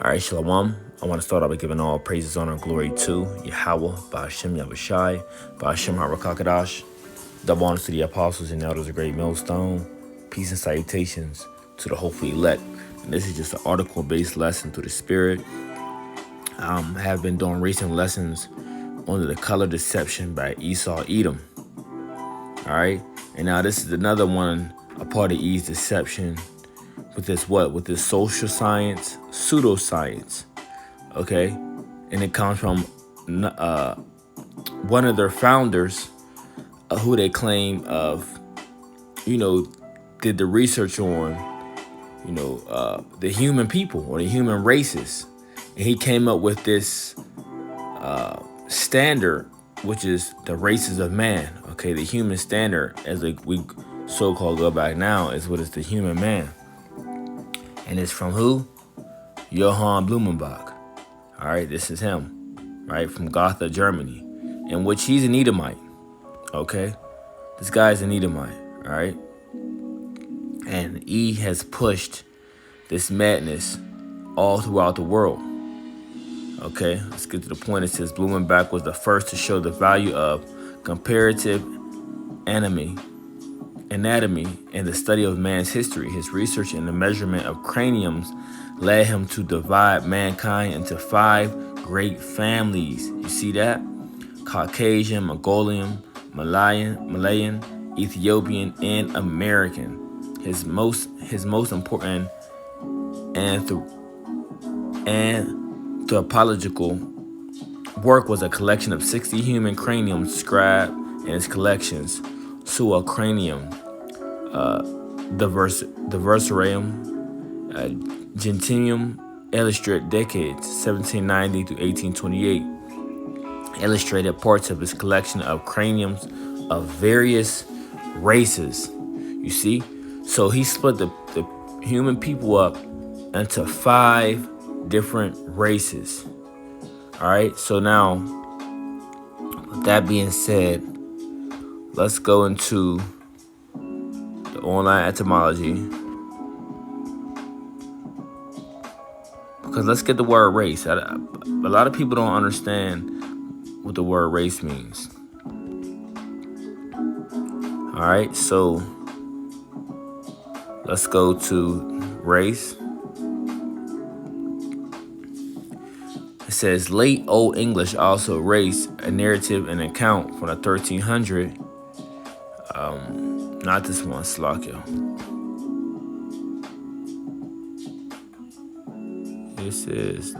All right, Shalom. I want to start off by giving all praises, honor, and glory to Yahweh, Ba'ashem Yahushai, Ba'ashem Harakakadash. Double honors to the apostles and elders of Great Millstone. Peace and salutations to the hopefully elect. And this is just an article-based lesson through the Spirit. I have been doing recent lessons on the color deception by Esau Edom. All right, and now this is another one, a part of Eve's deception with this With this social science, pseudoscience. Okay, and it comes from one of their founders, who they claim did the research on, the human people or the human races, and he came up with this standard, which is the races of man. Okay, the human standard, as we so-called go back now, is what is the human man, and it's from who? Johann Blumenbach. All right, this is him, right, from Gotha, Germany, in which he's an Edomite. Okay, this guy's an Edomite. All right, and he has pushed this madness all throughout the world. Okay, let's get to the point. It says Blumenbach was the first to show the value of comparative anatomy and the study of man's history. His research in the measurement of craniums led him to divide mankind into 5 great families. You see that? Caucasian, Mongolian, Malayan, Ethiopian, and American. His most important anthropological work was a collection of 60 human craniums described in his collections, Sua Cranium, Diversarium, Gentium, illustrate decades 1790 to 1828, illustrated parts of his collection of craniums of various races. You see? So he split the human people up into 5 different races. All right, so now, with that being said, let's go into the online etymology. Because let's get the word race. A lot of people don't understand what the word race means. All right, so let's go to race. It says late Old English, also race, a narrative and account from the 1300. Not this one, Slovakia. This is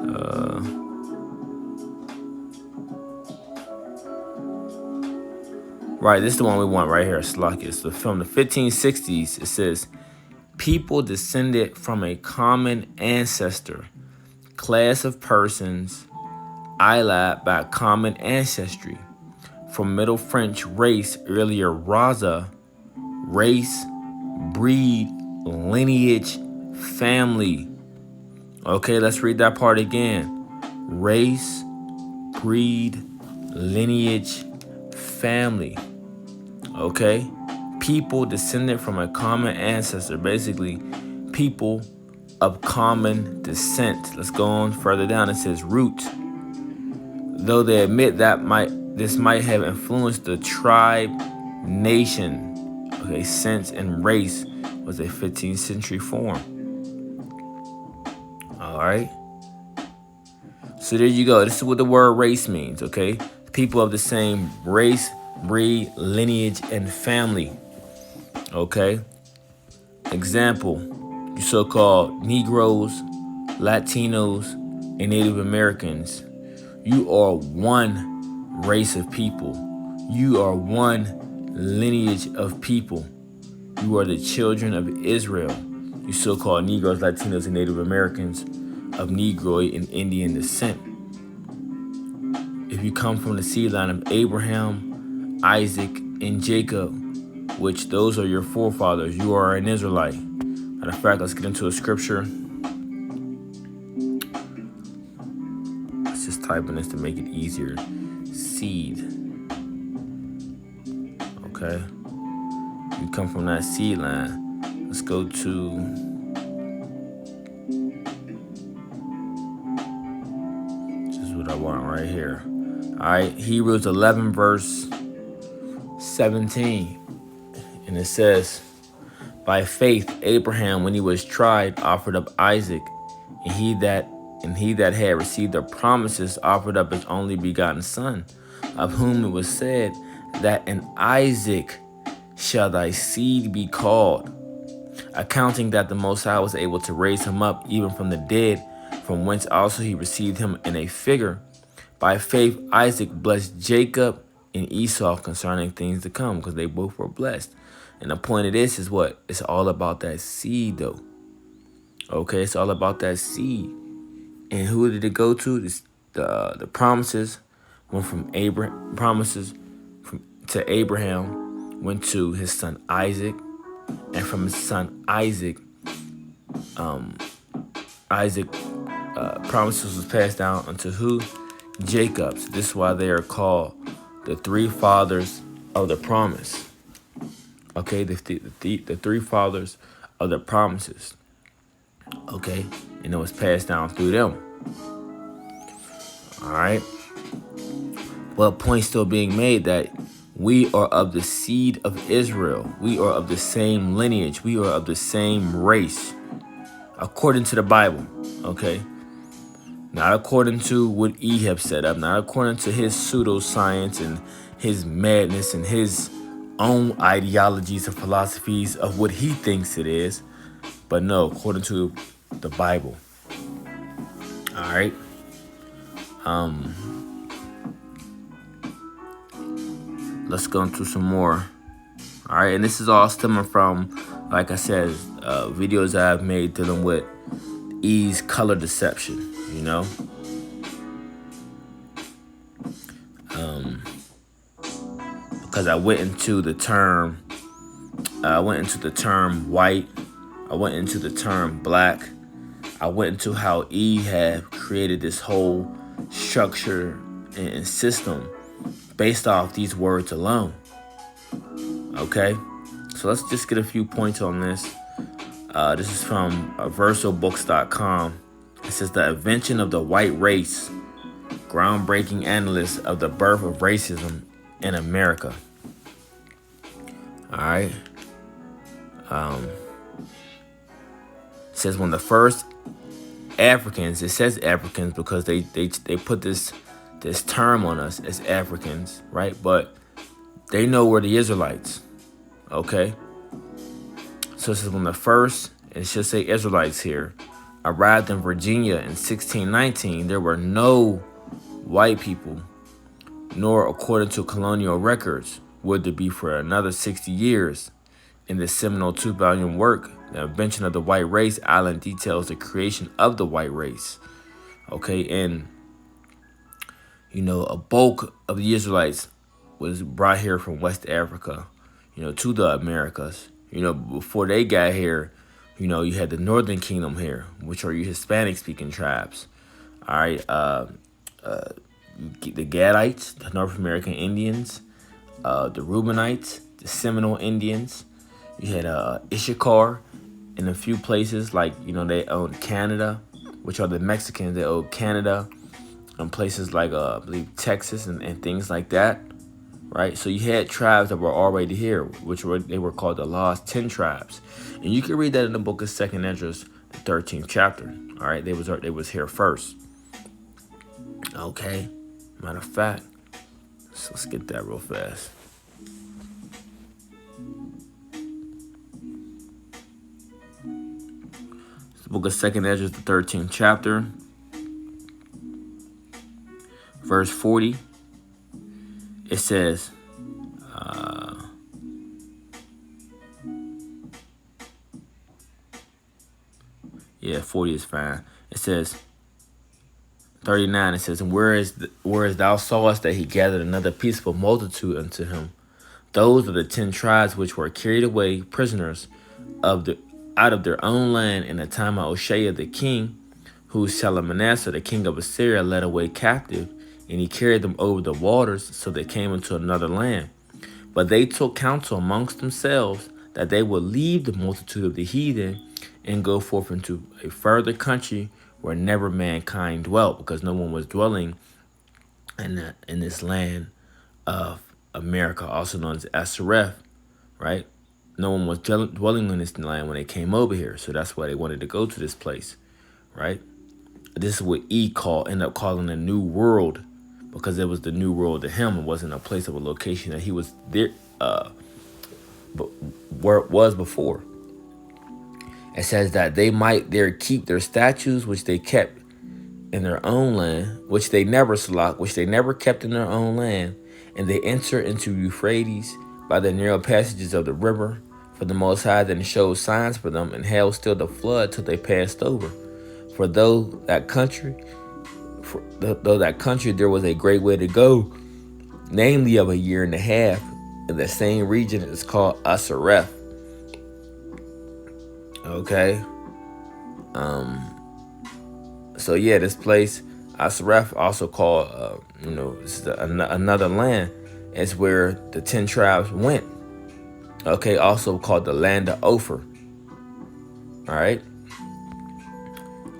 right. This is the one we want right here, Slovakia. So from the 1560s, it says people descended from a common ancestor, class of persons allied by common ancestry. From Middle French race, earlier raza, race, breed, lineage, family. Okay, let's read that part again. Race, breed, lineage, family. Okay, people descended from a common ancestor, basically people of common descent. Let's go on further down. It says root, though they admit that this might have influenced the tribe nation. Okay, sense and race was a 15th century form. All right, so there you go. This is what the word race means. Okay, people of the same race, breed, lineage, and family. Okay, example, you so-called Negroes, Latinos, and Native Americans. You are one race of people. You are one lineage of people. You are the children of Israel. You so-called Negroes, Latinos, and Native Americans of Negroid and Indian descent. If you come from the seed line of Abraham, Isaac, and Jacob, which those are your forefathers, you are an Israelite. Matter of fact, let's get into a scripture. Let's just type in this to make it easier. Seed. Okay. You come from that seed line. Let's go to I want right here. All right, Hebrews 11 verse 17, and it says, by faith Abraham, when he was tried, offered up Isaac, and he that had received the promises offered up his only begotten son, of whom it was said, that in Isaac shall thy seed be called, accounting that the Most High was able to raise him up even from the dead, from whence also he received him in a figure. By faith Isaac blessed Jacob and Esau concerning things to come, because they both were blessed. And the point of this is what? It's all about that seed, though. Okay, it's all about that seed. And who did it go to? The promises went from Abraham. To Abraham went to his son Isaac, and from his son Isaac, promises was passed down unto who? Jacob. So this is why they are called the three fathers of the promise. Okay, the three fathers of the promises. Okay, and it was passed down through them. All right. But point still being made that we are of the seed of Israel. We are of the same lineage. We are of the same race, according to the Bible. Okay, not according to what Ehab set up, not according to his pseudoscience and his madness and his own ideologies and philosophies of what he thinks it is, but no, according to the Bible. All right. Let's go into some more. All right, and this is all stemming from, like I said, videos I've made dealing with E's color deception. You know, because I went into the term white. I went into the term black. I went into how E have created this whole structure and system based off these words alone. Okay, so let's just get a few points on this. This is from versalbooks.com. It says, the invention of the white race, groundbreaking analysis of the birth of racism in America. All right. It says when the first Africans, it says Africans because they put this term on us as Africans, right? But they know we're the Israelites. Okay. So it says when the first, it should say Israelites here, arrived in Virginia in 1619, there were no white people, nor according to colonial records would there be for another 60 years. In the seminal 2-volume work, The Invention of the White Race, Allen details the creation of the white race. Okay, and you know, a bulk of the Israelites was brought here from West Africa, you know, to the Americas. You know, before they got here, you know, you had the Northern Kingdom here, which are your Hispanic-speaking tribes. All right, the Gadites, the North American Indians, the Reubenites, the Seminole Indians. You had Issachar in a few places, like, you know, they owned Canada, which are the Mexicans. They owned Canada, and places like, I believe, Texas and things like that. Right, so you had tribes that were already here, they were called the Lost 10 Tribes, and you can read that in the book of 2nd Esdras, the 13th chapter. All right, they was here first. Okay, matter of fact, so let's get that real fast. It's the book of 2nd Esdras, the 13th chapter, verse 40. It says, 40 is fine. It says, 39, it says, and whereas thou sawest that he gathered another peaceable multitude unto him, those are the 10 tribes which were carried away prisoners out of their own land in the time of Oshea the king, who Shalmaneser the king of Assyria led away captive, and he carried them over the waters, so they came into another land. But they took counsel amongst themselves that they would leave the multitude of the heathen and go forth into a further country where never mankind dwelt, because no one was dwelling in this land of America, also known as Asareth, right? No one was dwelling on this land when they came over here, so that's why they wanted to go to this place, right? This is what ended up calling a new world, because it was the new world to him. It wasn't a place of a location that he was there, but where it was before. It says that they might there keep their statues, which they kept in their own land, which they never kept in their own land, and they enter into Euphrates by the narrow passages of the river. For the Most High then showed signs for them, and held still the flood till they passed over. For though that country there was a great way to go, namely of a year and a half, in the same region is called Asareth. Okay. So yeah, this place, Asareth, also called, this is another land. It's where the 10 tribes went. Okay, also called the land of Ophir. All right.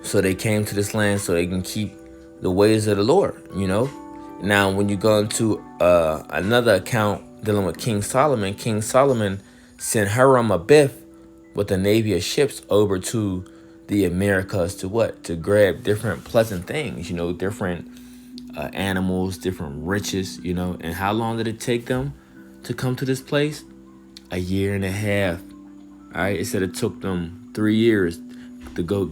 So they came to this land so they can keep the ways of the Lord, Now, when you go into another account dealing with King Solomon sent Hiram Abiff with a navy of ships over to the Americas to what? To grab different pleasant things, different animals, different riches, And how long did it take them to come to this place? A year and a half. All right, it said it took them 3 years to go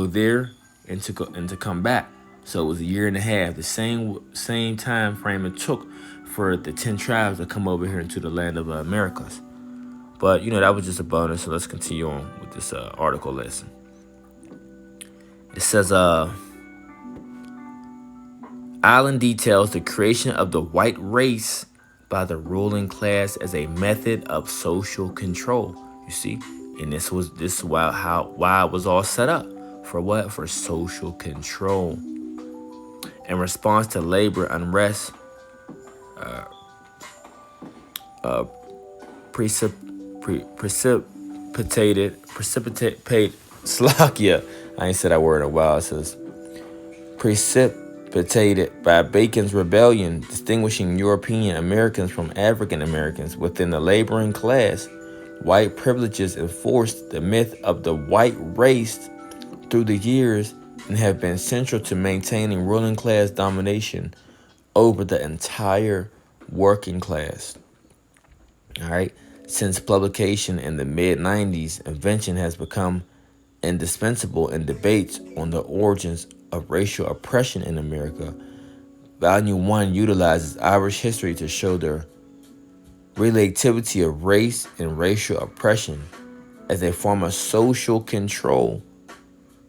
there and to come back. So it was a year and a half, the same time frame it took for the 10 tribes to come over here into the land of Americas. But that was just a bonus. So let's continue on with this article lesson. It says, Island details the creation of the white race by the ruling class as a method of social control. You see, and this is why it was all set up for what? For social control. In response to labor unrest, precipitate Slovakia. I ain't said that word in a while. It says precipitated by Bacon's rebellion, distinguishing European Americans from African Americans within the laboring class. White privileges enforced the myth of the white race through the years and have been central to maintaining ruling class domination over the entire working class. All right. Since publication in the mid-90s, invention has become indispensable in debates on the origins of racial oppression in America. Volume 1 utilizes Irish history to show the relativity of race and racial oppression as a form of social control.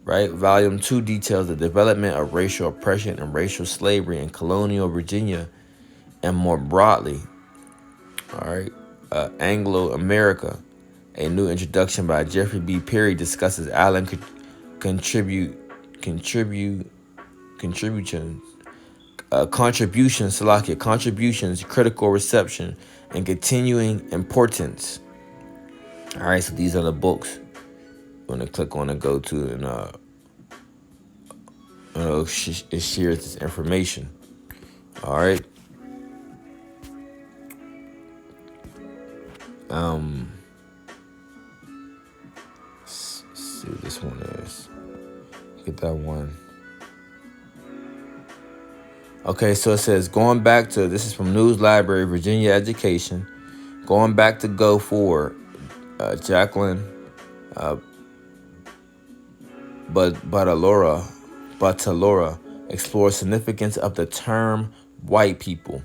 Right? Volume 2 details the development of racial oppression and racial slavery in colonial Virginia and more broadly. All right. Anglo-America, a new introduction by Jeffrey B. Perry, discusses island contributions, critical reception, and continuing importance. All right, so these are the books I'm going to click on and go to, and it shares this information. All right. Let's see what this one is. Get that one. Okay, so it says, this is from News Library, Virginia Education. Going back to go forward, Jacqueline Batalora explores significance of the term white people.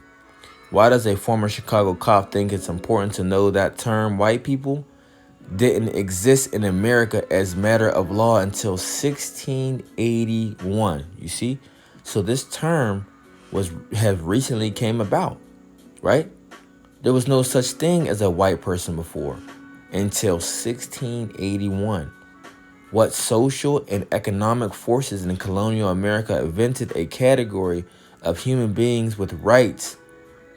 Why does a former Chicago cop think it's important to know that term white people didn't exist in America as matter of law until 1681? You see? So this term have recently came about, right? There was no such thing as a white person before until 1681. What social and economic forces in colonial America invented a category of human beings with rights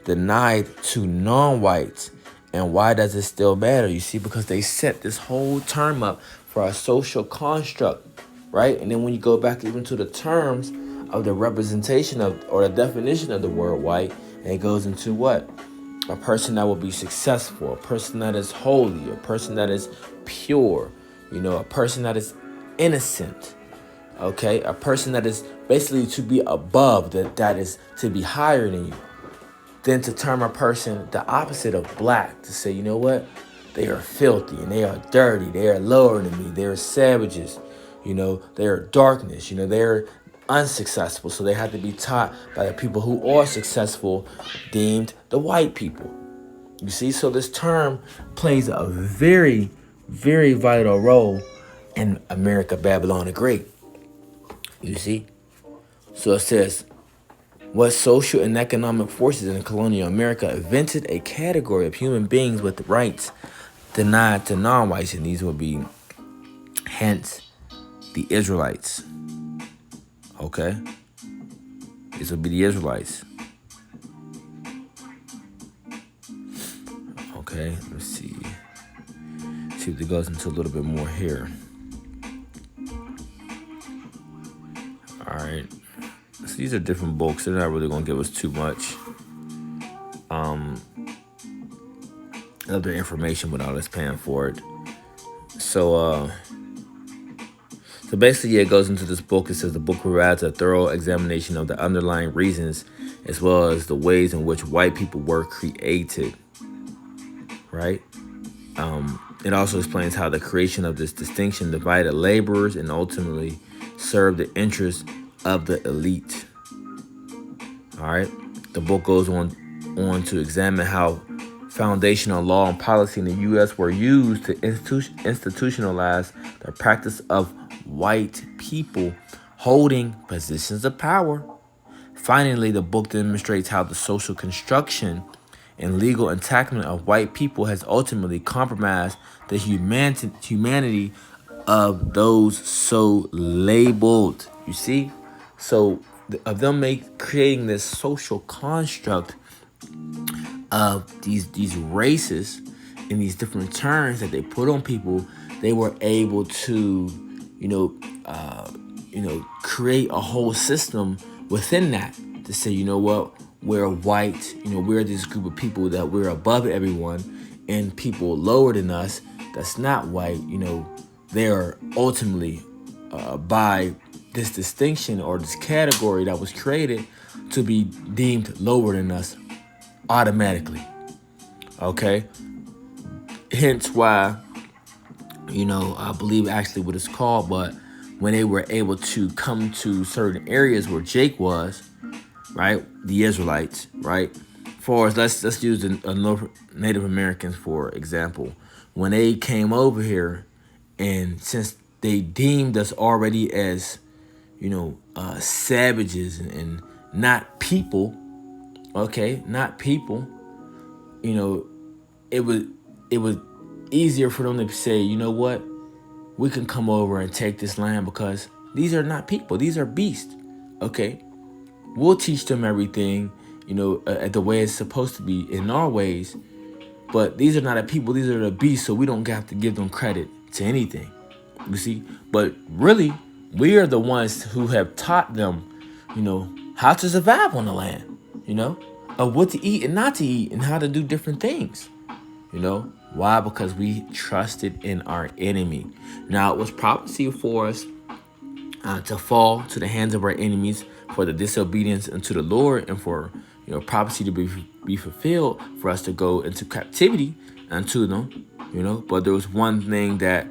denied to non-whites, and why does it still matter? You see, because they set this whole term up for a social construct, right? And then when you go back even to the terms of the representation of, or the definition of the word white, and it goes into what? A person that will be successful, a person that is holy, a person that is pure, a person that is innocent, okay? A person that is basically to be above, that is to be higher than you. Then to term a person the opposite of black, to say, you know what? They are filthy and they are dirty. They are lower than me. They are savages. They are darkness. They are unsuccessful. So they have to be taught by the people who are successful, deemed the white people. You see? So this term plays a very, very vital role in America, Babylon the Great. You see? So it says, what social and economic forces in colonial America invented a category of human beings with rights denied to non-whites, and these would be, hence, the Israelites. Okay? These would be the Israelites. Okay, let's see. See if it goes into a little bit more here. All right. So these are different books. They're not really going to give us too much other information without us paying for it. So basically, it goes into this book. It says the book provides a thorough examination of the underlying reasons as well as the ways in which white people were created. Right? It also explains how the creation of this distinction divided laborers and ultimately served the interests of the elite. All right. The book goes on to examine how foundational law and policy in the U.S. were used to institutionalize the practice of white people holding positions of power. Finally, the book demonstrates how the social construction and legal entitlement of white people has ultimately compromised the humanity of those so labeled. You see? So of them creating this social construct of these races and these different terms that they put on people, they were able to, create a whole system within that to say, you know what, we're white, we're this group of people that we're above everyone, and people lower than us that's not white, they're ultimately by this distinction or this category that was created to be deemed lower than us automatically. Okay? Hence why, I believe actually what it's called, but when they were able to come to certain areas where Jake was, right? The Israelites, right? For us, let's use the Native Americans, for example. When they came over here, and since they deemed us already as, savages and not people, okay, not people, it was easier for them to say, you know what, we can come over and take this land because these are not people, these are beasts, okay? We'll teach them everything, the way it's supposed to be in our ways, but these are not the people, these are the beasts, so we don't have to give them credit to anything, you see? But really, we are the ones who have taught them, how to survive on the land, of what to eat and not to eat and how to do different things, Why? Because we trusted in our enemy. Now, it was prophecy for us to fall to the hands of our enemies for the disobedience unto the Lord, and for prophecy to be fulfilled for us to go into captivity unto them, But there was one thing that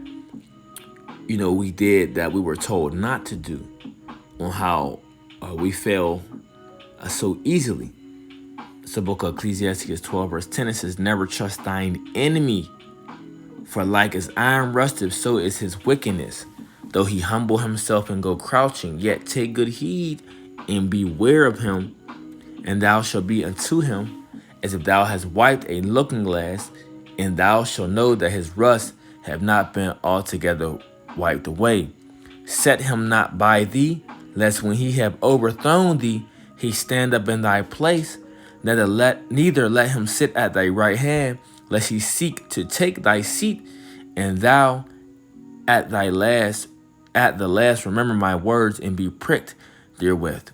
we did that we were told not to do, on how we fell so easily. It's the book of Ecclesiastes 12 verse 10. It says, never trust thine enemy, for like as iron rusteth, so is his wickedness. Though he humble himself and go crouching, yet take good heed and beware of him, and thou shalt be unto him as if thou hast wiped a looking glass, and thou shalt know that his rust have not been altogether wiped away. Set him not by thee, lest when he have overthrown thee, he stand up in thy place. Neither let him sit at thy right hand, lest he seek to take thy seat, and thou at the last remember my words and be pricked therewith.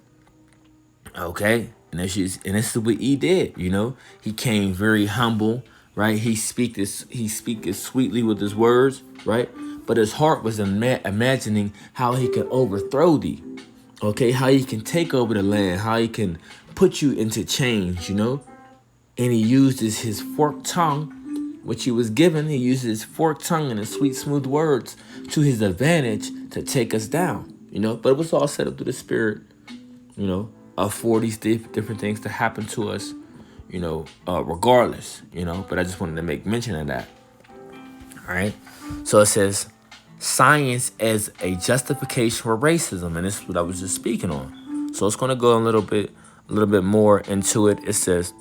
Okay? And this is what he did, He came very humble, right? He speaketh sweetly with his words, right? But his heart was imagining how he could overthrow thee. Okay, how he can take over the land, how he can put you into chains, And he used his forked tongue, which he was given. He used his forked tongue and his sweet, smooth words to his advantage to take us down, But it was all set up through the Spirit, for these different things to happen to us, regardless, But I just wanted to make mention of that. All right. So it says science as a justification for racism, and this is what I was just speaking on. So it's going to go a little bit more into it. It says,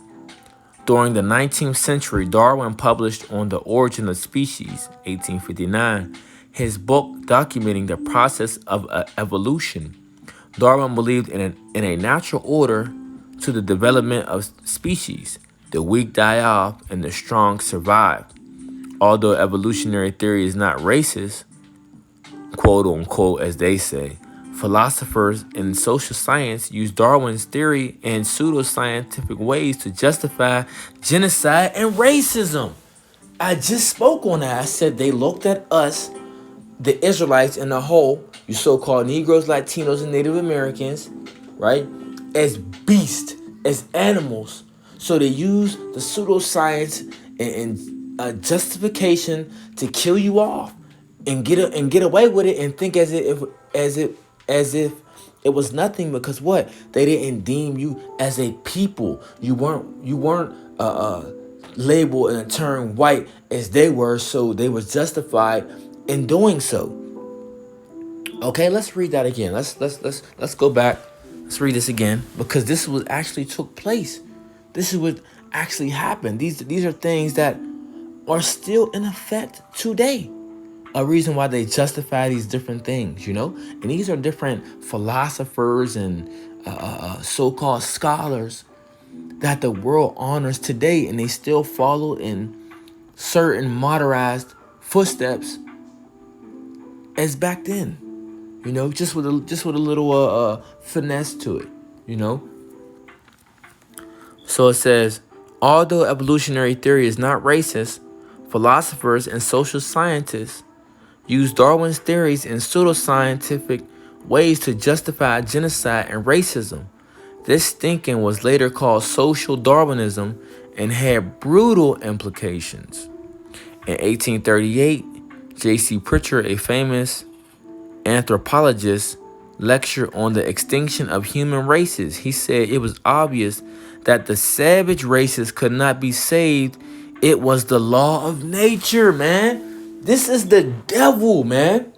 during the 19th century, Darwin published On the Origin of Species, 1859, his book documenting the process of evolution. Darwin believed in a natural order to the development of species. The weak die off and the strong survive. Although evolutionary theory is not racist, quote unquote, as they say, philosophers in social science use Darwin's theory and pseudoscientific ways to justify genocide and racism. I just spoke on that. I said they looked at us, the Israelites in the whole, you so-called Negroes, Latinos, and Native Americans, right, as beasts, as animals. So they use the pseudoscience and justification to kill you off and get away with it and think as if it was nothing, because what? They didn't deem you as a people. You weren't labeled and turned white as they were, so they was justified in doing so. Okay, let's read that again. Let's go back. Let's read this again, because this is what actually took place. This is what actually happened. These are things that are still in effect today. A reason why they justify these different things, And these are different philosophers and so-called scholars that the world honors today, and they still follow in certain modernized footsteps as back then, just with a little finesse to it, So it says, although evolutionary theory is not racist, philosophers and social scientists use Darwin's theories in pseudoscientific ways to justify genocide and racism. This thinking was later called social Darwinism and had brutal implications. In 1838, J.C. Pritchard, a famous anthropologist, lectured on the extinction of human races. He said it was obvious that the savage races could not be saved. It was the law of nature, man. This is the devil, man.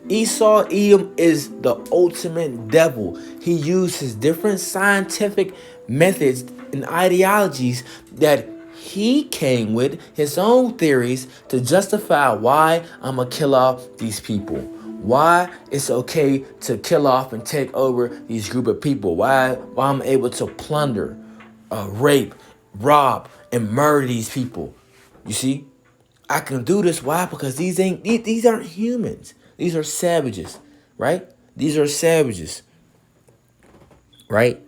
Esau, Edom is the ultimate devil. He used his different scientific methods and ideologies that he came with, his own theories, to justify why I'm going to kill off these people. Why it's okay to kill off and take over these group of people. Why I'm able to plunder, rape, rob, and murder these people. You see? I can do this. Why? Because these aren't humans. These are savages, right? These are savages, right?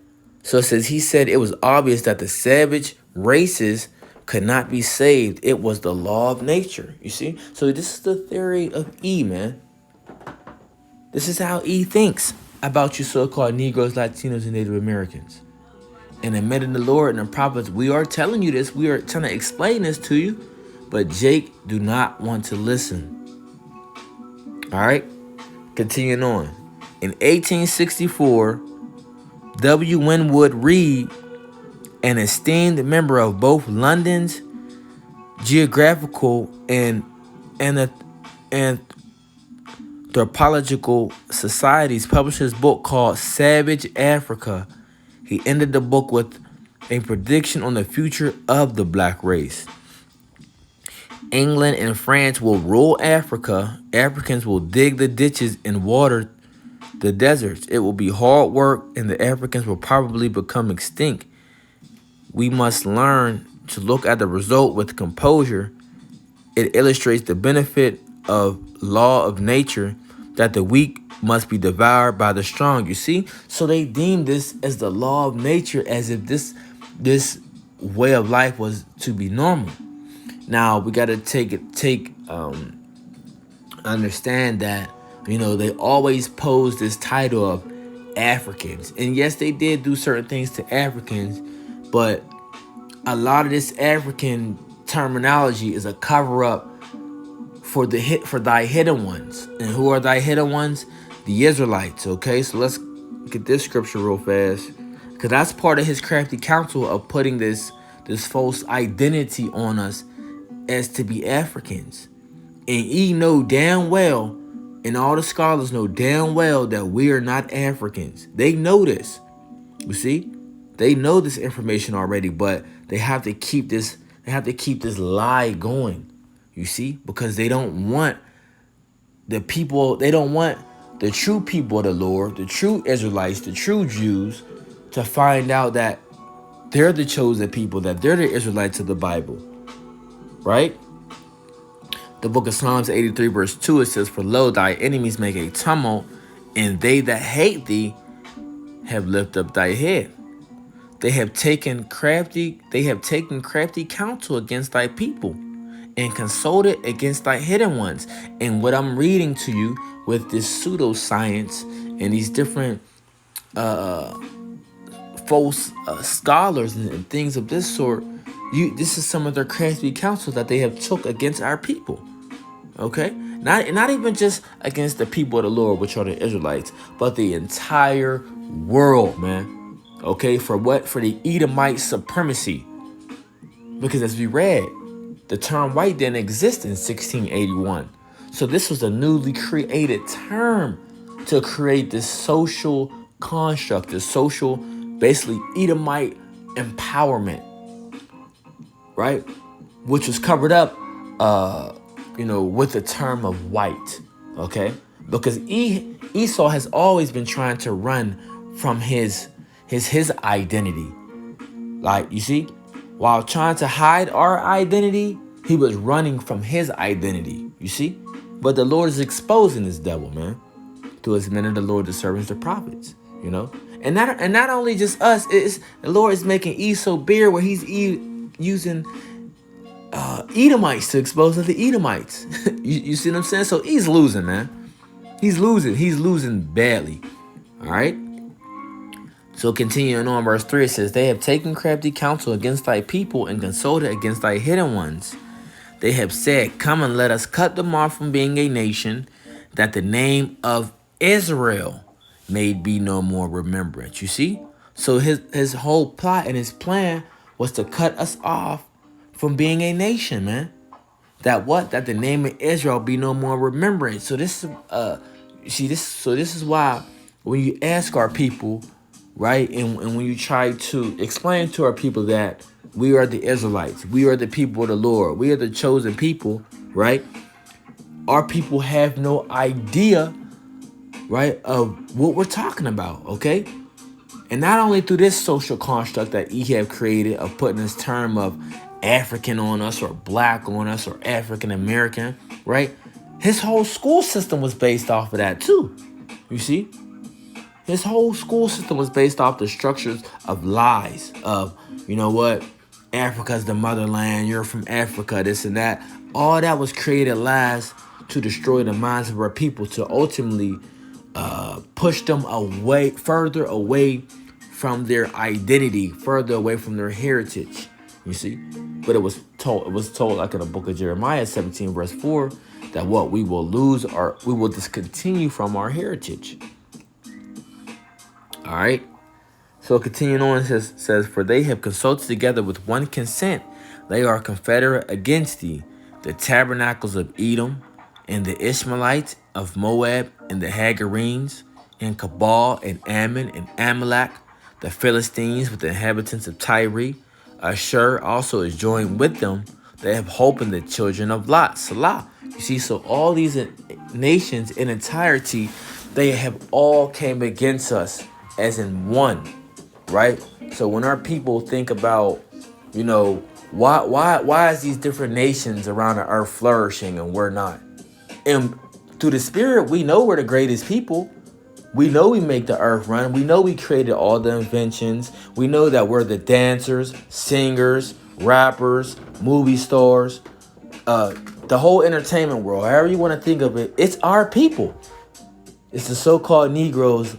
So it says, he said it was obvious that the savage races could not be saved. It was the law of nature, you see? So this is the theory of E, man. This is how E thinks about you so-called Negroes, Latinos, and Native Americans. And the men of the Lord and the prophets, we are telling you this. We are trying to explain this to you. But Jake do not want to listen. All right? Continuing on. In 1864, W. Winwood Reade, an esteemed member of both London's Geographical and Anthropological Societies, published his book called Savage Africa. He ended the book with a prediction on the future of the black race. England and France will rule Africa. Africans will dig the ditches and water the deserts. It will be hard work, and the Africans will probably become extinct. We must learn to look at the result with composure. It illustrates the benefit of law of nature, that the weak must be devoured by the strong. You see? So they deemed this as the law of nature, as if this way of life was to be normal. Now we gotta understand that, they always pose this title of Africans. And yes, they did do certain things to Africans, but a lot of this African terminology is a cover up for thy hidden ones. And who are thy hidden ones? The Israelites. Okay, so let's get this scripture real fast, because that's part of his crafty counsel of putting this false identity on us as to be Africans. And he know damn well, and all the scholars know damn well, that we are not Africans. They know this. You see, they know this information already, but they have to keep this. They have to keep this lie going. You see, because they don't want the people. They don't want the true people of the Lord, the true Israelites, the true Jews, to find out that they're the chosen people, that they're the Israelites of the Bible, right? The book of Psalms 83 verse 2, it says, "For lo, thy enemies make a tumult, and they that hate thee have lifted up thy head. They have taken crafty counsel against thy people, and consulted against thy hidden ones." And what I'm reading to you with this pseudoscience and these different false scholars and things of this sort, this is some of their crafty counsel that they have took against our people. Okay, not even just against the people of the Lord, which are the Israelites, but the entire world, man. Okay, for what? For the Edomite supremacy. Because as we read, the term white didn't exist in 1681. So this was a newly created term to create this social construct, this social, basically Edomite empowerment, right? Which was covered up, with the term of white, okay? Because Esau has always been trying to run from his identity. Like, you see, while trying to hide our identity, he was running from his identity, you see? But the Lord is exposing this devil, man, through his men of the Lord, the servants, the prophets, And not only just us, the Lord is making Esau beer, where he's using Edomites to expose other Edomites. you see what I'm saying? So he's losing, man. He's losing badly. All right. So continuing on, verse 3, it says, "They have taken crafty counsel against thy people, and consulted against thy hidden ones. They have said, Come and let us cut them off from being a nation, that the name of Israel may be no more remembrance." You see? So his whole plot and his plan was to cut us off from being a nation, man. That the name of Israel be no more remembrance. So this is why when you ask our people, right, and when you try to explain to our people that we are the Israelites, we are the people of the Lord, we are the chosen people, right? Our people have no idea, right, of what we're talking about, okay? And not only through this social construct that he have created of putting this term of African on us, or black on us, or African American, right? His whole school system was based off of that too. You see? His whole school system was based off the structures of lies of, Africa's the motherland, you're from Africa, this and that. All that was created lies to destroy the minds of our people, to ultimately push them further away from their identity, further away from their heritage. You see? But it was told like in the book of Jeremiah 17 verse 4, that we will we will discontinue from our heritage. All right. So continuing on, it says, "For they have consulted together with one consent. They are confederate against thee, the tabernacles of Edom, and the Ishmaelites of Moab, and the Hagarenes, and Cabal, and Ammon, and Amalek, the Philistines with the inhabitants of Tyre. Ashur also is joined with them. They have hope in the children of Lot." Salah. You see, so all these nations in entirety, they have all came against us as in one, right? So when our people think about, why is these different nations around the earth flourishing and we're not? And through the spirit, we know we're the greatest people. We know we make the earth run. We know we created all the inventions. We know that we're the dancers, singers, rappers, movie stars, the whole entertainment world, however you want to think of it. It's our people. It's the so-called Negroes,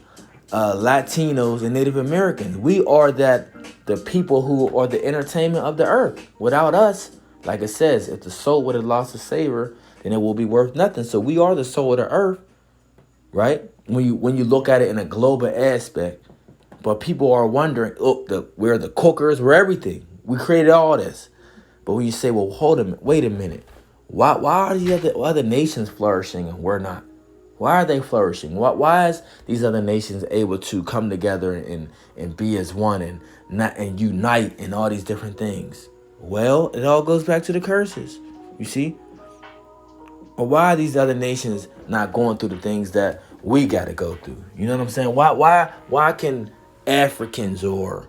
Latinos, and Native Americans. We are the people who are the entertainment of the earth. Without us, like it says, if the soul would have lost its savor, then it will be worth nothing. So we are the soul of the earth, right? When you look at it in a global aspect, but people are wondering, we're the cookers, we're everything. We created all this. But when you say, well, wait a minute. Why are the other nations flourishing and we're not? Why are they flourishing? Why is these other nations able to come together and be as one and unite and all these different things? Well, it all goes back to the curses. You see? Or why are these other nations not going through the things that we got to go through? You know what I'm saying? Why can Africans or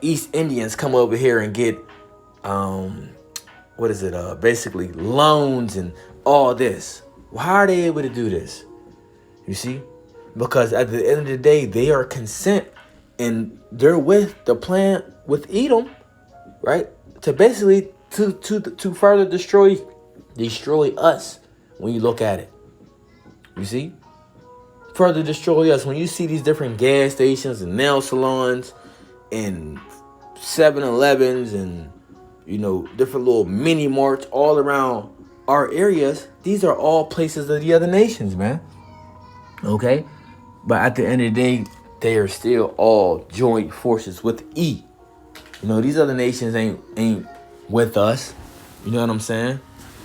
East Indians come over here and get basically loans and all this? Why are they able to do this? You see? Because at the end of the day, they are consent and they're with the plan with Edom, right? To basically to further destroy us when you look at it. You see? Further destroy us. When you see these different gas stations and nail salons and 7-Elevens and, different little mini marts all around our areas, these are all places of the other nations, man. Okay? But at the end of the day, they are still all joint forces with E. These other nations ain't with us. You know what I'm saying?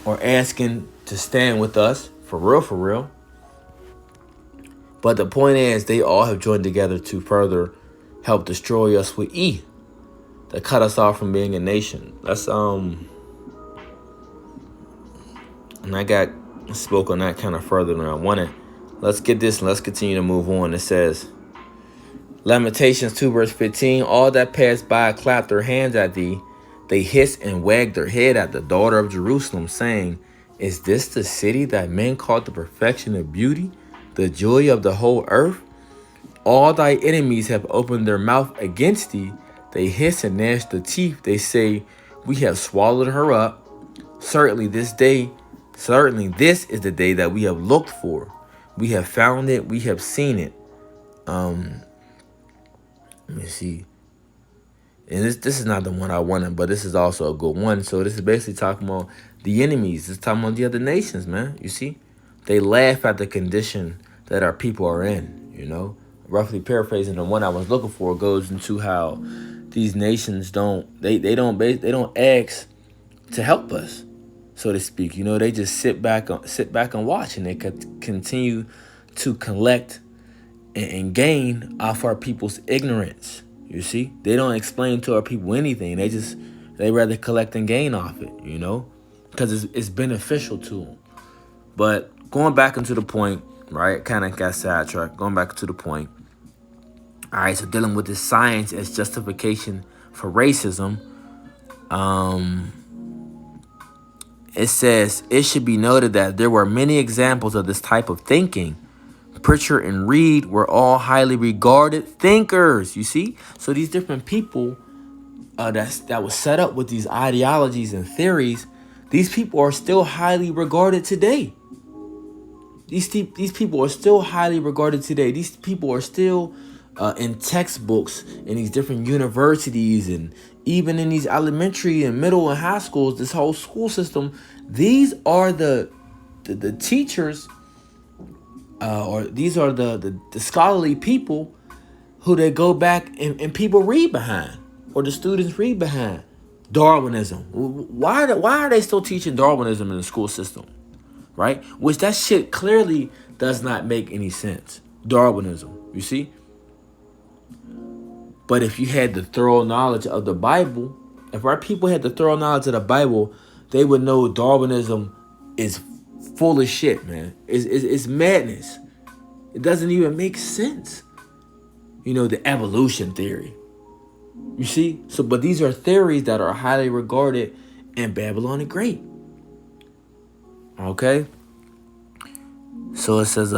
Or asking to stand with us. For real. But the point is, they all have joined together to further help destroy us with E. To cut us off from being a nation. That's and I spoke on that kind of further than I wanted. Let's get this and let's continue to move on. It says, Lamentations 2 verse 15, all that passed by clapped their hands at thee. They hissed and wagged their head at the daughter of Jerusalem, saying, is this the city that men call the perfection of beauty, the joy of the whole earth? All thy enemies have opened their mouth against thee. They hiss and gnash the teeth. They say, we have swallowed her up. Certainly this is the day that we have looked for. We have found it. We have seen it. Let me see. And this is not the one I wanted, but this is also a good one. So this is basically talking about the enemies. It's talking about the other nations, man. You see? They laugh at the condition that our people are in, Roughly paraphrasing, the one I was looking for goes into how these nations don't ask to help us, so to speak. They just sit back and watch, and they could continue to collect and gain off our people's ignorance. You see, they don't explain to our people anything. They rather collect and gain off it, because it's beneficial to them. But going back into the point, right? Kind of got sidetracked. Going back to the point. All right, so dealing with this science as justification for racism. It says, it should be noted that there were many examples of this type of thinking. Pritchard and Reed were all highly regarded thinkers, you see? So these different people that was set up with these ideologies and theories, these people are still highly regarded today. These people are still highly regarded today. These people are still in textbooks in these different universities and even in these elementary and middle and high schools, this whole school system. These are the teachers, or these are the scholarly people who they go back and people read behind, or the students read behind. Darwinism. Why are they still teaching Darwinism in the school system? Right? Which that shit clearly does not make any sense. Darwinism, you see? But if you had the thorough knowledge of the Bible, if our people had the thorough knowledge of the Bible, they would know Darwinism is full of shit, man. It's madness. It doesn't even make sense. The evolution theory. You see? But these are theories that are highly regarded in Babylon the Great. Okay? So it says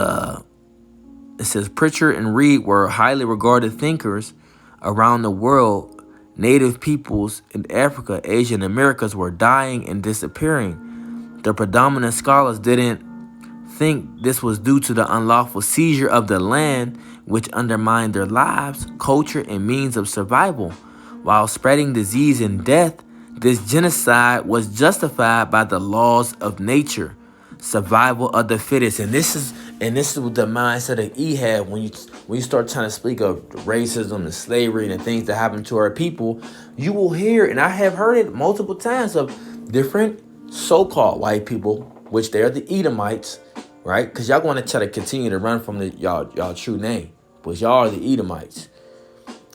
Pritchard and Reed were highly regarded thinkers around the world. Native peoples in Africa, Asia, and Americas were dying and disappearing. The predominant scholars didn't think this was due to the unlawful seizure of the land, which undermined their lives, culture, and means of survival. While spreading disease and death, this genocide was justified by the laws of nature, survival of the fittest. And this is what the mindset of E had when you start trying to speak of racism and slavery and the things that happen to our people. You will hear, and I have heard it multiple times, of different so-called white people, which they are the Edomites, right? Because y'all want to try to continue to run from y'all true name, but y'all are the Edomites.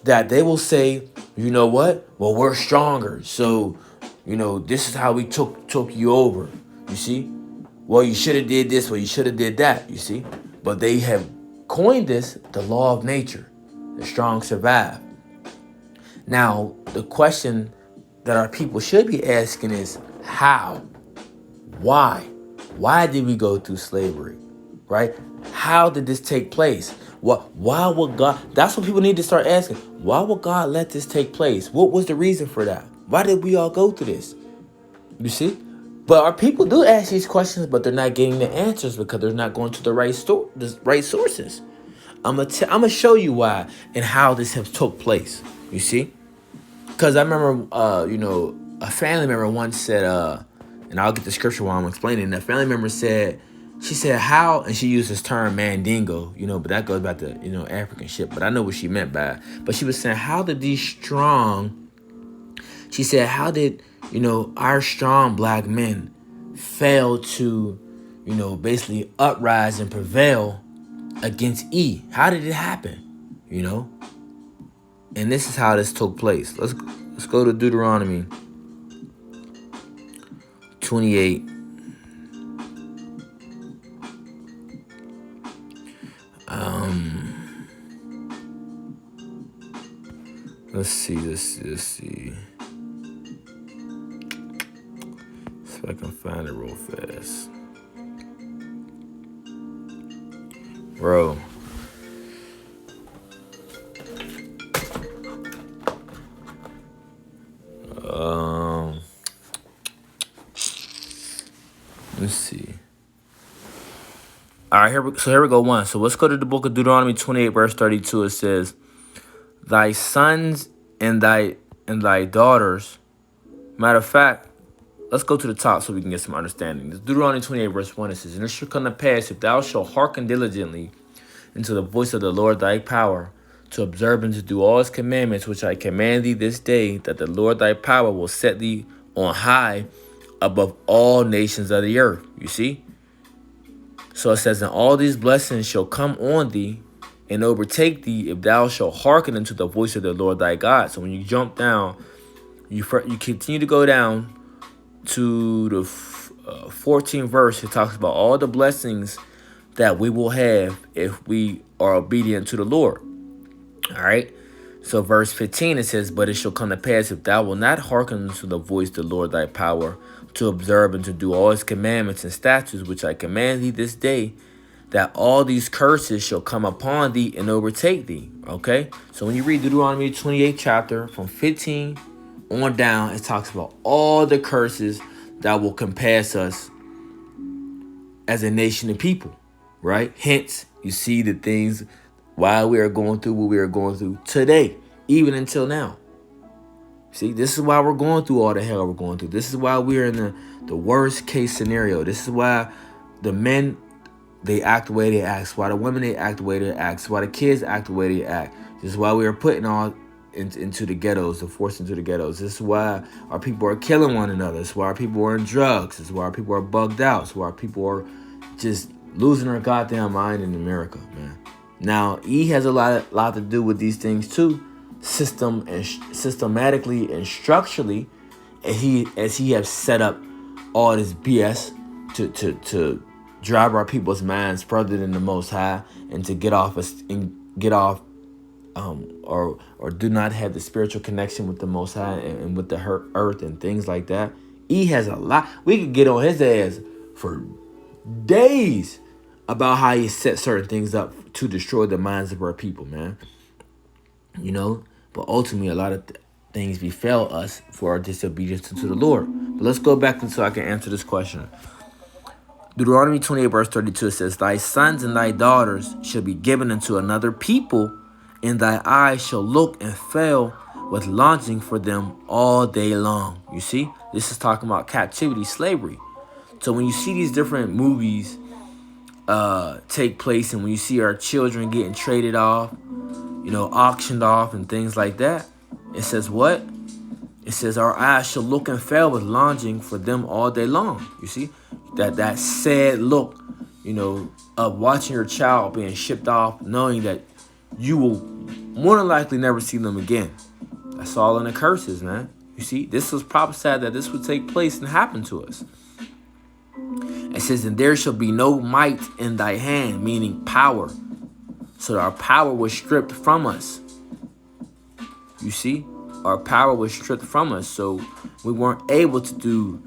That they will say, you know what? Well, we're stronger, so this is how we took you over. You see? Well, you should have did this. Well, you should have did that. You see? But they have coined this the law of nature. The strong survive. Now, the question that our people should be asking is how? Why? Why did we go through slavery? Right? How did this take place? Why would God? That's what people need to start asking. Why would God let this take place? What was the reason for that? Why did we all go through this? You see? But our people do ask these questions, but they're not getting the answers because they're not going to the right sources. I'm gonna show you why and how this has took place. You see? Because I remember, a family member once said, and I'll get the scripture while I'm explaining. That family member said, she said, how, and she used this term mandingo, but that goes back to, African shit. But I know what she meant by it. But she was saying, how did these strong, she said, how did, our strong black men fail to, basically uprise and prevail against E? How did it happen? And this is how this took place. Let's go to Deuteronomy 28. Let's see. See if I can find it real fast. Bro. Let's see. All right, here we go. One. So let's go to the book of Deuteronomy 28, verse 32. It says, "Thy sons and thy daughters." Matter of fact, let's go to the top so we can get some understanding. This Deuteronomy 28, verse 1. It says, "And it shall come to pass, if thou shalt hearken diligently into the voice of the Lord thy power, to observe and to do all his commandments which I command thee this day, that the Lord thy power will set thee on high above all nations of the earth." You see? So it says, "And all these blessings shall come on thee and overtake thee, if thou shalt hearken unto the voice of the Lord thy God." So when you jump down, you continue to go down to the 14th verse. It talks about all the blessings that we will have if we are obedient to the Lord. All right. So verse 15, it says, "But it shall come to pass, if thou wilt not hearken unto the voice of the Lord thy power, to observe and to do all his commandments and statutes which I command thee this day, that all these curses shall come upon thee and overtake thee." Okay. So when you read Deuteronomy 28 chapter from 15 on down, it talks about all the curses that will compass us as a nation of people, right? Hence, you see the things why we are going through what we are going through today, even until now. See, this is why we're going through all the hell we're going through. This is why we're in the worst case scenario. This is why the men, they act the way they act. Why the women, they act the way they act. Why the kids act the way they act. This is why we are putting all into the ghettos, forced into the ghettos. This is why our people are killing one another. This is why our people are in drugs. This is why our people are bugged out. This is why our people are just losing their goddamn mind in America, man. Now, E has a lot to do with these things too, systematically and structurally, as he has set up all this BS to drive our people's minds further than the Most High, and to get off or do not have the spiritual connection with the Most High and with the earth and things like that. E has a lot. We could get on his ass for days about how he set certain things up to destroy the minds of our people, man. You know, but ultimately a lot of things befell us for our disobedience to the Lord. But let's go back so I can answer this question. Deuteronomy 28 verse 32, it says, thy sons and thy daughters shall be given unto another people, and thy eyes shall look and fail with longing for them all day long. You see, this is talking about captivity, slavery. So when you see these different movies take place, and when you see our children getting traded off, you know, auctioned off and things like that, it says what? It says our eyes shall look and fail with longing for them all day long. You see, that sad look, you know, of watching your child being shipped off, knowing that you will more than likely never see them again. That's all in the curses, man. You see, this was prophesied that this would take place and happen to us. It says, and there shall be no might in thy hand, meaning power. So our power was stripped from us. You see, our power was stripped from us. So we weren't able to do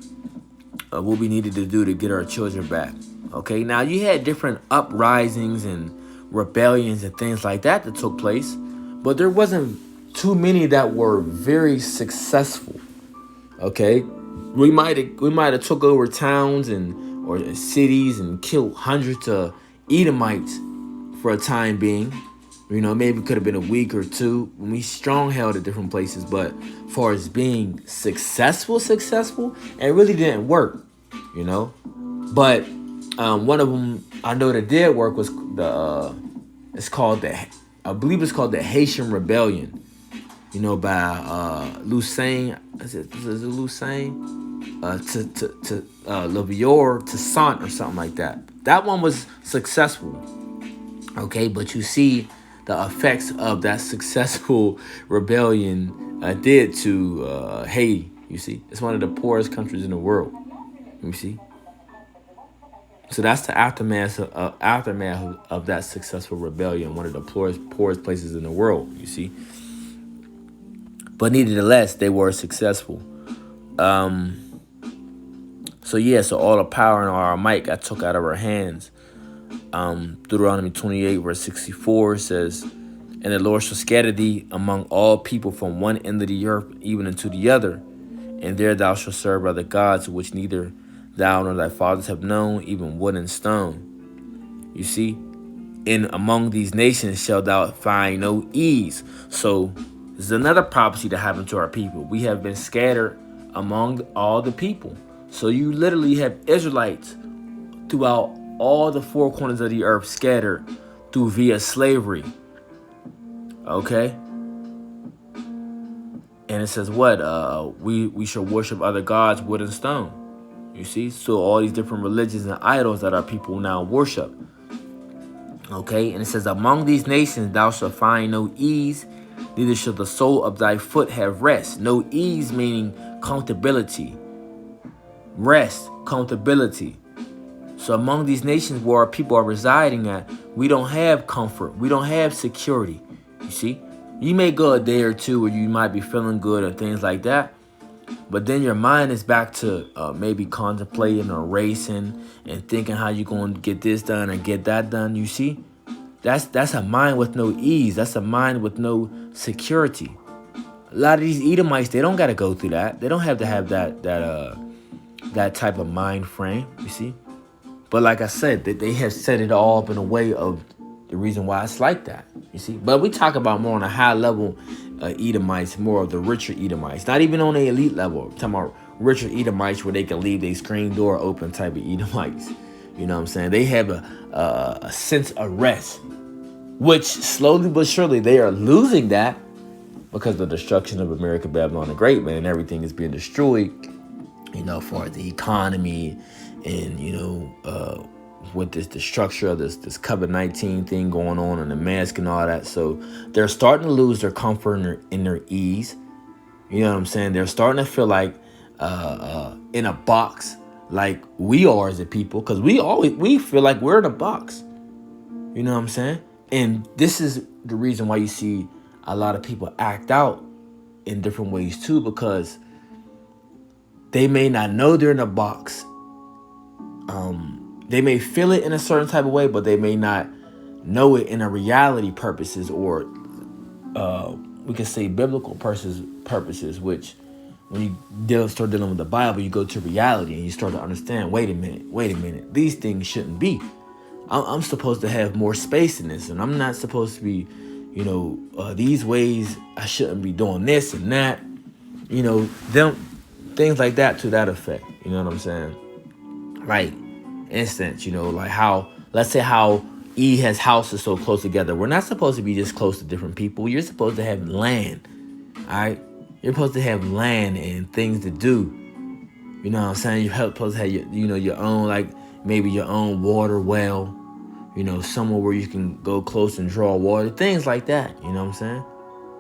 what we needed to do to get our children back. Okay, now you had different uprisings and rebellions and things like that took place, but there wasn't too many that were very successful. Okay, we might have took over towns and or cities and killed hundreds of Edomites for a time being. You know, maybe it could have been a week or two when we strong held at different places, but as far as being successful, it really didn't work, you know. But one of them I know that did work was I believe it's called the Haitian Rebellion, you know, by Lucien, is it Lucien? To Levior to Sant or something like that. That one was successful. Okay, but you see the effects of that successful rebellion did to Haiti. You see, it's one of the poorest countries in the world. You see, so that's the aftermath of that successful rebellion, one of the poorest places in the world. You see, but nevertheless, they were successful. So all the power and all our might got took out of our hands. Deuteronomy 28 verse 64 says, and the Lord shall scatter thee among all people from one end of the earth even unto the other, and there thou shalt serve other gods which neither thou nor thy fathers have known, even wood and stone. You see, in among these nations shalt thou find no ease. So this is another prophecy that happened to our people. We have been scattered among all the people. So you literally have Israelites throughout all the four corners of the earth scattered through via slavery. Okay? And it says what? We shall worship other gods, wood and stone. You see? So all these different religions and idols that our people now worship. Okay? And it says, among these nations thou shalt find no ease, neither shall the sole of thy foot have rest. No ease meaning comfortability. Rest, comfortability. So among these nations where our people are residing at, we don't have comfort. We don't have security. You see, you may go a day or two where you might be feeling good or things like that, but then your mind is back to maybe contemplating or racing and thinking how you're going to get this done and get that done. You see, that's a mind with no ease. That's a mind with no security. A lot of these Edomites, they don't got to go through that. They don't have to have that type of mind frame. You see. But like I said, they have set it all up in a way of the reason why it's like that, you see. But we talk about more on a high level Edomites, more of the richer Edomites. Not even on the elite level. I'm talking about richer Edomites where they can leave their screen door open type of Edomites. You know what I'm saying? They have a sense of rest, which slowly but surely they are losing that because of the destruction of America, Babylon the Great, man. And everything is being destroyed, you know, for the economy. And, you know, with the structure of this COVID-19 thing going on and the mask and all that. So they're starting to lose their comfort and their ease. You know what I'm saying? They're starting to feel like in a box like we are as a people. Because we feel like we're in a box. You know what I'm saying? And this is the reason why you see a lot of people act out in different ways too. Because they may not know they're in a box. they may feel it in a certain type of way, but they may not know it in a reality purposes, or we can say biblical purposes, which when you start dealing with the Bible, you go to reality and you start to understand, wait a minute, these things shouldn't be. I'm supposed to have more space in this, and I'm not supposed to be, these ways. I shouldn't be doing this and that, them things like that, to that effect. You know what I'm saying? Like, instance, like how, let's say how E has houses so close together. We're not supposed to be just close to different people. You're supposed to have land, all right? You're supposed to have land and things to do. You know what I'm saying? You're supposed to have your own, like maybe your own water well, somewhere where you can go close and draw water, things like that. You know what I'm saying?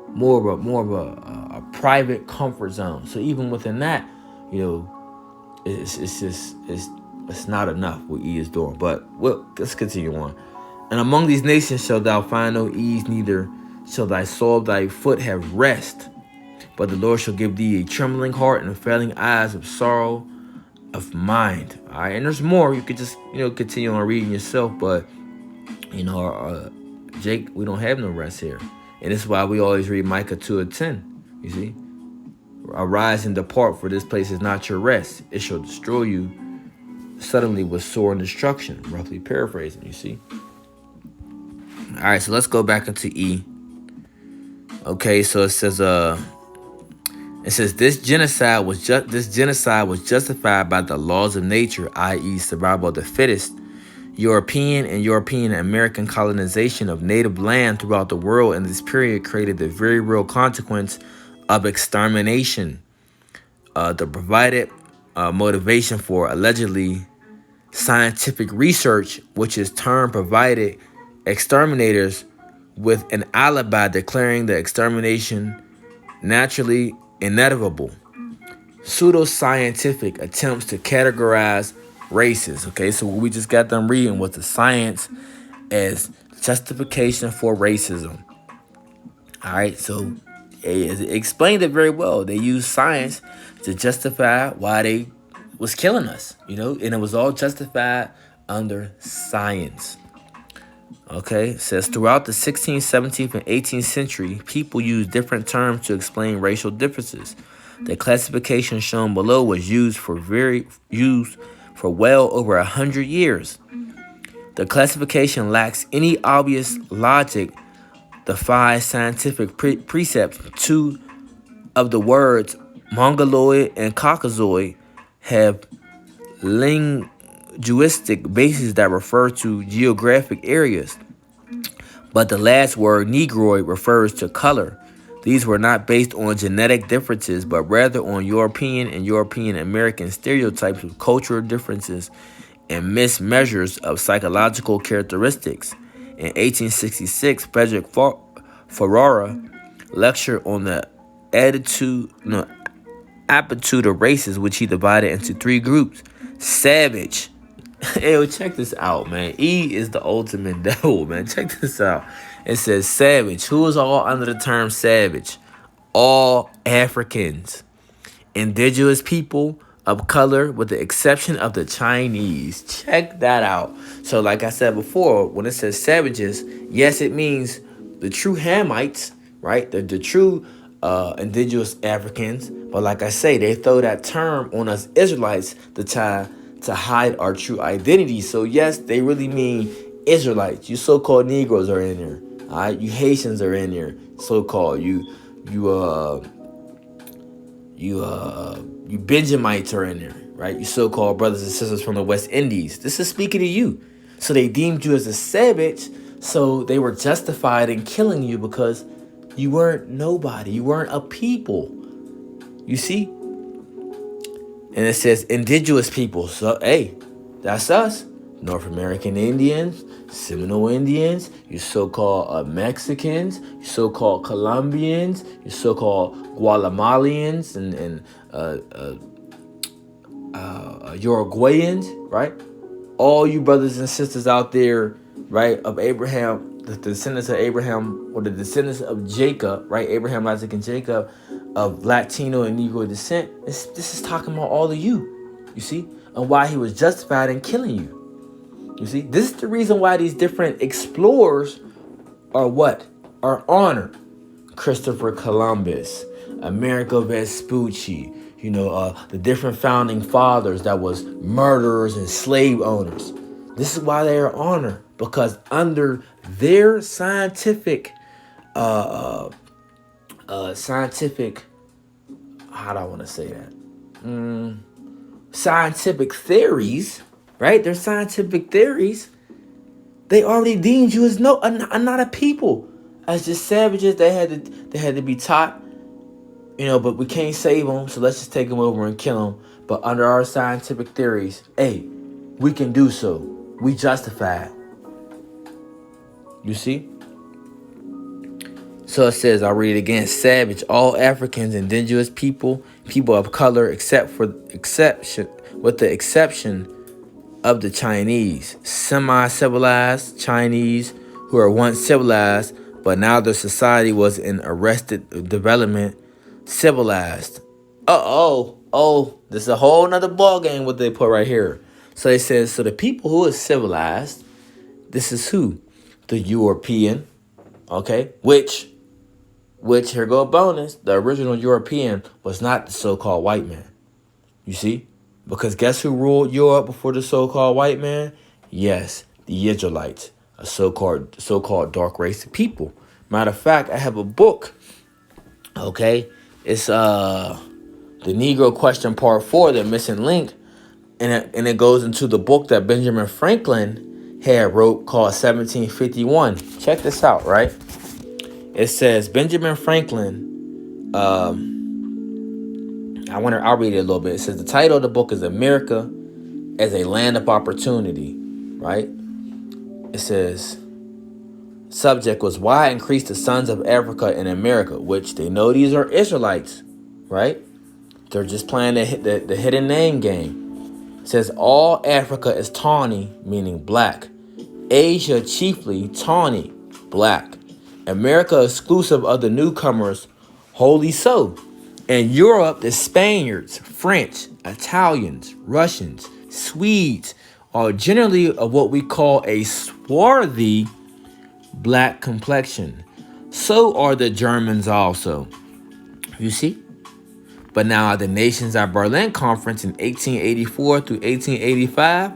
More of a private comfort zone. So even within that, it's not enough what E is doing. But let's continue on. And among these nations shalt thou find no ease, neither shall thy soul, thy foot have rest. But the Lord shall give thee a trembling heart and failing eyes of sorrow of mind. All right, and there's more. You could just continue on reading yourself, but Jake, we don't have no rest here, and this is why we always read Micah 2:10. You see, arise and depart, for this place is not your rest. It shall destroy you suddenly with sore destruction. Roughly paraphrasing, you see. All right, so let's go back into E. Okay, so it says this genocide was justified by the laws of nature, i.e., survival of the fittest. European and European American colonization of native land throughout the world in this period created the very real consequence of extermination. The provided motivation for allegedly scientific research, which in turn provided exterminators with an alibi declaring the extermination naturally inevitable. Pseudoscientific attempts to categorize races. Okay, so what we just got done reading was the science as justification for racism. All right, so it explained it very well. They used science to justify why they was killing us, and it was all justified under science. Okay, it says throughout the 16th, 17th, and 18th century, people used different terms to explain racial differences. The classification shown below was used for well over 100 years. The classification lacks any obvious logic, defies scientific precepts. Two of the words Mongoloid and Caucasoid have linguistic bases that refer to geographic areas, but the last word Negroid refers to color. These were not based on genetic differences, but rather on European and European American stereotypes of cultural differences and mismeasures of psychological characteristics. In 1866, Frederick Ferrara lectured on the aptitude of races, which he divided into three groups. Savage. Hey, check this out, man. E is the ultimate devil, man. Check this out. It says savage. Who is all under the term savage? All Africans, indigenous people of color, with the exception of the Chinese. Check that out. So like I said before, when it says savages, yes, it means the true Hamites, right? The true indigenous Africans. But like I say, they throw that term on us Israelites to hide our true identity. So yes, they really mean Israelites. You so-called Negroes are in there. All right, you Haitians are in there. So-called you Benjamites are in there, right? You so-called brothers and sisters from the West Indies. This is speaking to you. So they deemed you as a savage. So they were justified in killing you because you weren't nobody. You weren't a people. You see? And it says indigenous people. So, hey, that's us. North American Indians, Seminole Indians, you so-called Mexicans, you so-called Colombians, you so-called Guatemalans, and Uruguayans, right? All you brothers and sisters out there, right, of Abraham, the descendants of Abraham, or the descendants of Jacob, right? Abraham, Isaac, and Jacob, of Latino and Negro descent. This is talking about all of you, you see, and why he was justified in killing you. You see, this is the reason why these different explorers are what? Are honored. Christopher Columbus, Amerigo Vespucci, the different founding fathers that was murderers and slave owners. This is why they are honored, because under their scientific, how do I want to say that? Scientific theories, right? Their scientific theories, they already deemed you as not a people, as just savages. They had to be taught, but we can't save them, so let's just take them over and kill them. But under our scientific theories, hey, we can do so. We justify it. You see? So it says, I'll read it again. Savage, all Africans, indigenous people of color, with the exception of the Chinese, semi-civilized Chinese who are once civilized, but now their society was in arrested development, civilized. This is a whole nother ball game what they put right here. So they says, so the people who is civilized, this is who? The European, okay? Which, here go a bonus, the original European was not the so-called white man. You see? Because guess who ruled Europe before the so-called white man? Yes, the Israelites, a so-called dark race of people. Matter of fact, I have a book, okay? It's the Negro Question Part 4, the missing link, and it goes into the book that Benjamin Franklin had wrote called 1751. Check this out, right? It says Benjamin Franklin, I'll read it a little bit. It says the title of the book is America as a Land of Opportunity, right? It says subject was why increase the sons of Africa in America, which they know these are Israelites, right? They're just playing the hidden name game. It says all Africa is tawny, meaning black. Asia chiefly tawny, black. America exclusive of the newcomers, wholly so. And Europe, the Spaniards, French, Italians, Russians, Swedes are generally of what we call a swarthy black complexion. So are the Germans also. You see? But now at the Nations at Berlin Conference in 1884 through 1885,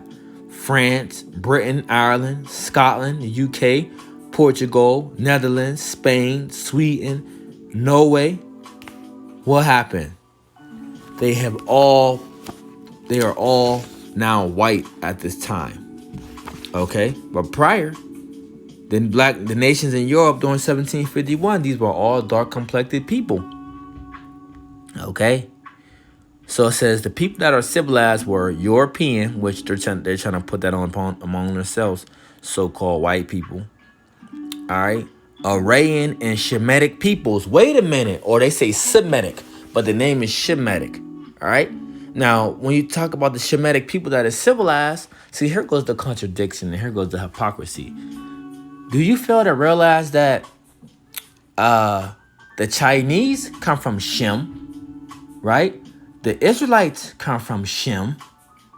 France, Britain, Ireland, Scotland, the UK, Portugal, Netherlands, Spain, Sweden, Norway. What happened? They are all now white at this time. Okay? But prior, the nations in Europe during 1751, these were all dark complected people. Okay? So it says the people that are civilized were European, which they're trying to put that on among themselves, so-called white people. All right. Aryan and Shemitic peoples. Wait a minute. Or they say Semitic, but the name is Shemitic. All right. Now, when you talk about the Shemitic people that is civilized, see, here goes the contradiction and here goes the hypocrisy. Do you fail to realize that the Chinese come from Shem, right? The Israelites come from Shem.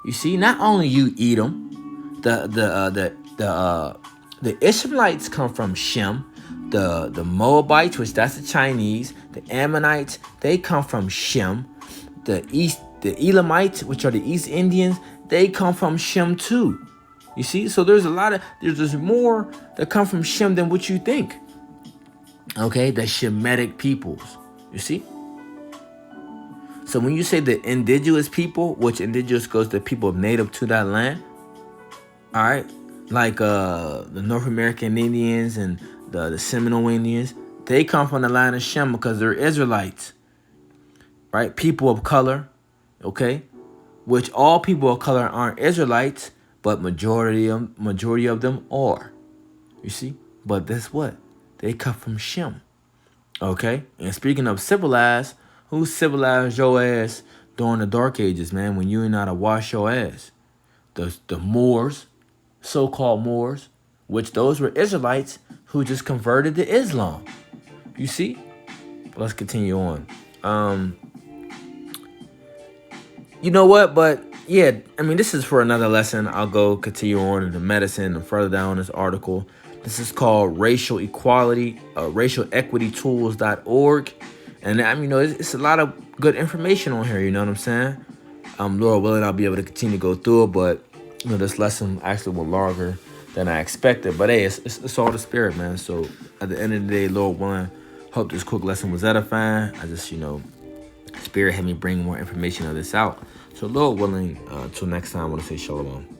You see, not only you Edom, the Ishmaelites come from Shem. The Moabites, which that's the Chinese, the Ammonites, they come from Shem. The Elamites, which are the East Indians, they come from Shem too. You see, so there's more that come from Shem than what you think. Okay, the Shemitic peoples. You see. So when you say the indigenous people, which indigenous goes to people native to that land, all right. Like the North American Indians and the Seminole Indians, they come from the line of Shem because they're Israelites, right? People of color, okay? Which all people of color aren't Israelites, but majority of them are. You see? But that's what? They come from Shem, okay? And speaking of civilized, who civilized your ass during the Dark Ages, man, when you ain't know how to wash your ass? The Moors, so-called Moors, which those were Israelites who just converted to Islam. You see? Let's continue on. You know what? But yeah, I mean, this is for another lesson. I'll go continue on into medicine and further down this article. This is called Racial Equality, racialequitytools.org. And I mean, it's a lot of good information on here, you know what I'm saying? Lord willing, I'll be able to continue to go through it, but this lesson actually was longer than I expected. But hey, it's all the spirit, man. So at the end of the day, Lord willing, hope this quick lesson was edifying. I just, spirit had me bring more information of this out. So Lord willing, till next time, I want to say shalom.